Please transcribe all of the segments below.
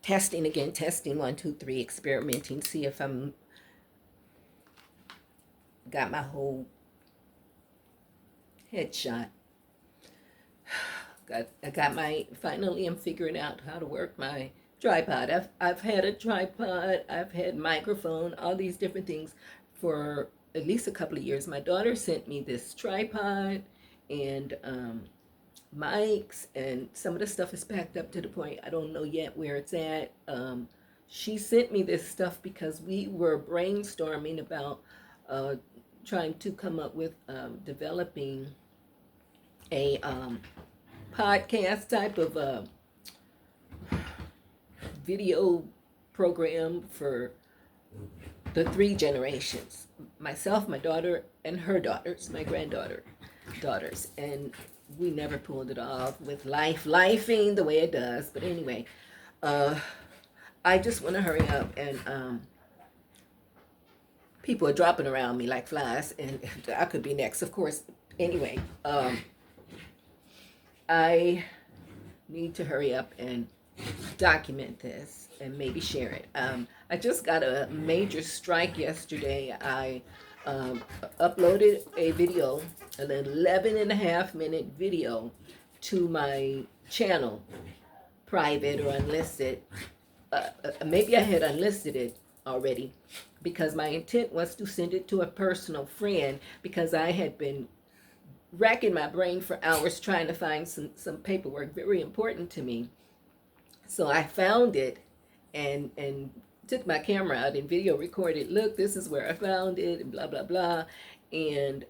Testing again, testing 1, 2, 3, experimenting, see if I'm got my whole headshot. I got my finally I'm figuring out how to work my tripod. I've had a tripod, I've had microphone, all these different things for at least a couple of years. My daughter sent me this tripod and mics, and some of the stuff is packed up to the point I don't know yet where it's at. She sent me this stuff because we were brainstorming about uh, trying to come up with developing a podcast type of video program for the three generations: myself, my daughter, and her daughters, my daughters. And we never pulled it off with lifing the way it does. But anyway, uh, I just want to hurry up, and people are dropping around me like flies, and I could be next, of course. Anyway, I need to hurry up and document this and maybe share it. I just got a major strike yesterday. I uploaded a video, an 11.5 minute video to my channel, private or unlisted. Maybe I had unlisted it already because my intent was to send it to a personal friend, because I had been racking my brain for hours trying to find some paperwork very important to me. So I found it and took my camera out and video recorded. Look, this is where I found it, and blah blah blah. And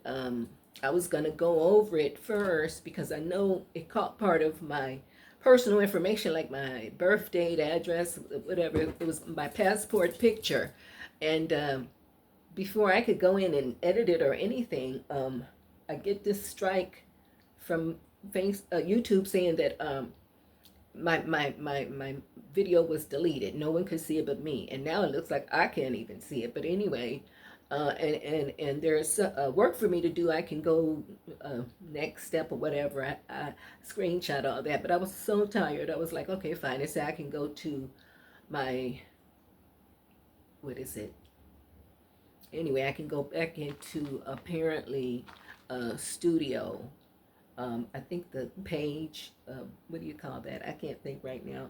I was gonna go over it first because I know it caught part of my personal information, like my birth date, address, whatever. It was my passport picture, and before I could go in and edit it or anything, I get this strike from YouTube saying that my video was deleted. No one could see it but me, and now it looks like I can't even see it. But anyway, and there's work for me to do. I can go next step or whatever. I screenshot all that, but I was so tired. I was like, okay, fine. I said I can go to my, what is it? Anyway, I can go back into apparently studio. I think the page, what do you call that? I can't think right now.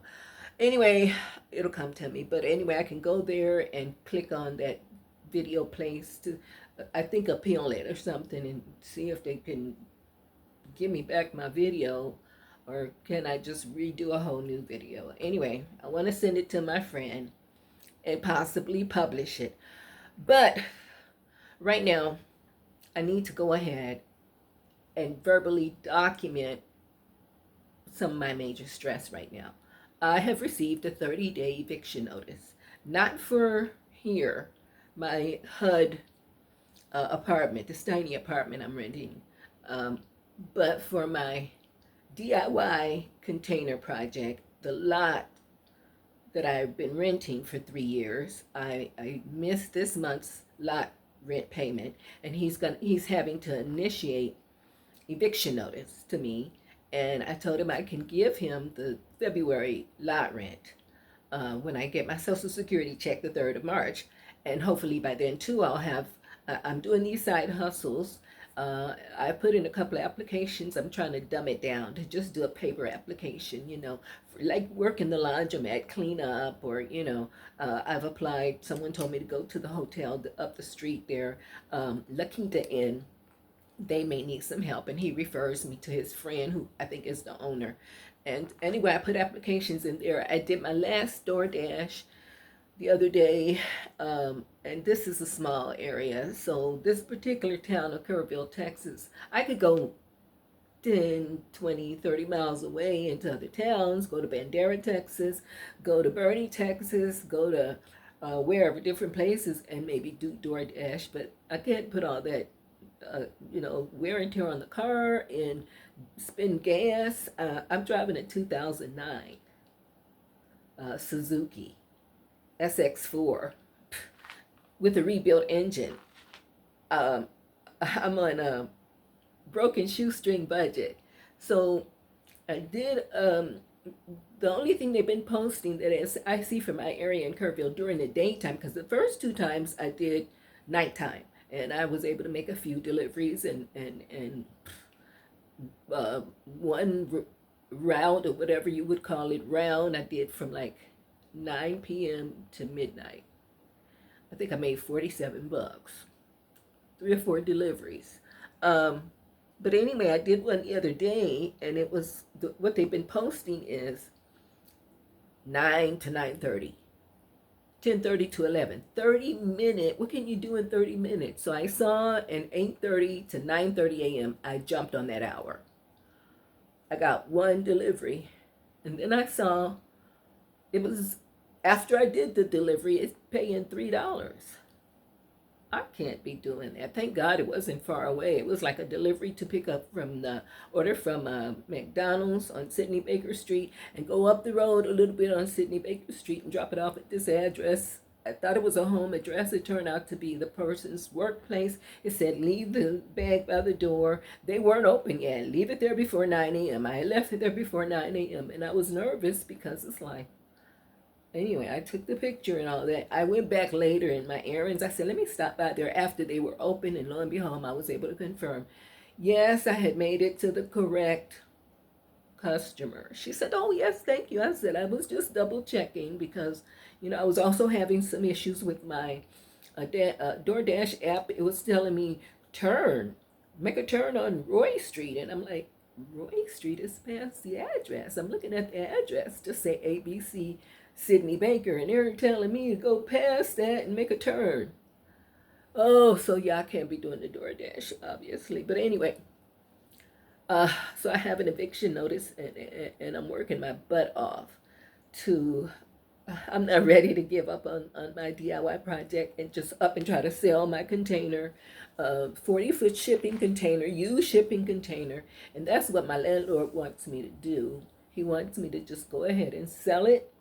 Anyway, it'll come to me. But anyway, I can go there and click on that video place to, I think, appeal it or something, and see if they can give me back my video, or can I just redo a whole new video. Anyway, I want to send it to my friend and possibly publish it. But right now, I need to go ahead and verbally document some of my major stress right now. I have received a 30-day eviction notice, not for here, my HUD apartment, this tiny apartment I'm renting, but for my DIY container project, the lot that I've been renting for 3 years. I missed this month's lot rent payment, and he's having to initiate eviction notice to me, and I told him I can give him the February lot rent when I get my Social Security check the 3rd of March, and hopefully by then too I'll have. I'm doing these side hustles. I put in a couple of applications. I'm trying to dumb it down to just do a paper application, like work in the laundromat, clean up, or, I've applied. Someone told me to go to the hotel up the street there, Lucky the Inn. They may need some help, and he refers me to his friend, who I think is the owner. And anyway, I put applications in there. I did my last DoorDash the other day, and this is a small area. So this particular town of Kerrville, Texas, I could go 10, 20, 30 miles away into other towns, go to Bandera, Texas, go to Bernie, Texas, go to wherever, different places, and maybe do DoorDash. But I can't put all that wear and tear on the car and spend gas. I'm driving a 2009 Suzuki SX4 with a rebuilt engine. I'm on broken shoestring budget. So I did the only thing they've been posting that is I see from my area in Kerrville during the daytime, because the first two times I did nighttime, and I was able to make a few deliveries, and one round or whatever you would call it round I did from like 9 p.m. to midnight. I think I made $47, 3 or 4 deliveries. Um, but anyway, I did one the other day, and it was what they've been posting is 9 to 9:30, 10:30 to 11. 30 minute. What can you do in 30 minutes? So I saw an 8:30 to 9:30 a.m. I jumped on that hour. I got one delivery, and then I saw it was after I did the delivery, it's paying $3. I can't be doing that. Thank God it wasn't far away. It was like a delivery to pick up from the order from McDonald's on Sidney Baker Street and go up the road a little bit on Sidney Baker Street and drop it off at this address. I thought it was a home address. It turned out to be the person's workplace. It said, leave the bag by the door. They weren't open yet. Leave it there before 9 a.m. I left it there before 9 a.m. And I was nervous because it's like, anyway, I took the picture and all that. I went back later in my errands. I said, let me stop by there after they were open. And lo and behold, I was able to confirm, yes, I had made it to the correct customer. She said, oh, yes, thank you. I said, I was just double checking because, I was also having some issues with my DoorDash app. It was telling me, make a turn on Roy Street. And I'm like, Roy Street is past the address. I'm looking at the address to say ABC Sidney Baker, and they're telling me to go past that and make a turn. Oh, so yeah, I can't be doing the DoorDash, obviously. But anyway, so I have an eviction notice, and I'm working my butt off to. I'm not ready to give up on my DIY project and just up and try to sell my container, 40-foot shipping container, used shipping container, and that's what my landlord wants me to do. He wants me to just go ahead and sell it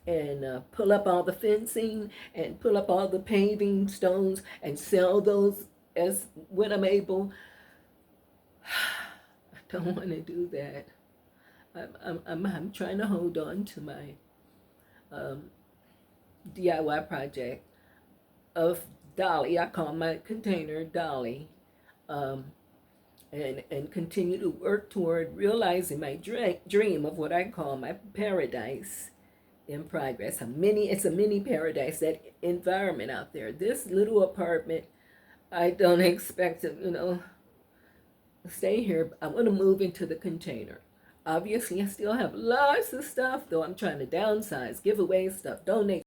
and pull up all the fencing and pull up all the paving stones and sell those as when I'm able. I don't want to do that. I'm trying to hold on to my DIY project of Dolly. I call my container Dolly, and continue to work toward realizing my dream of what I call my paradise in progress. It's a mini paradise, that environment out there. This little apartment, I don't expect to, stay here. I want to move into the container. Obviously, I still have lots of stuff, though I'm trying to downsize, give away stuff, donate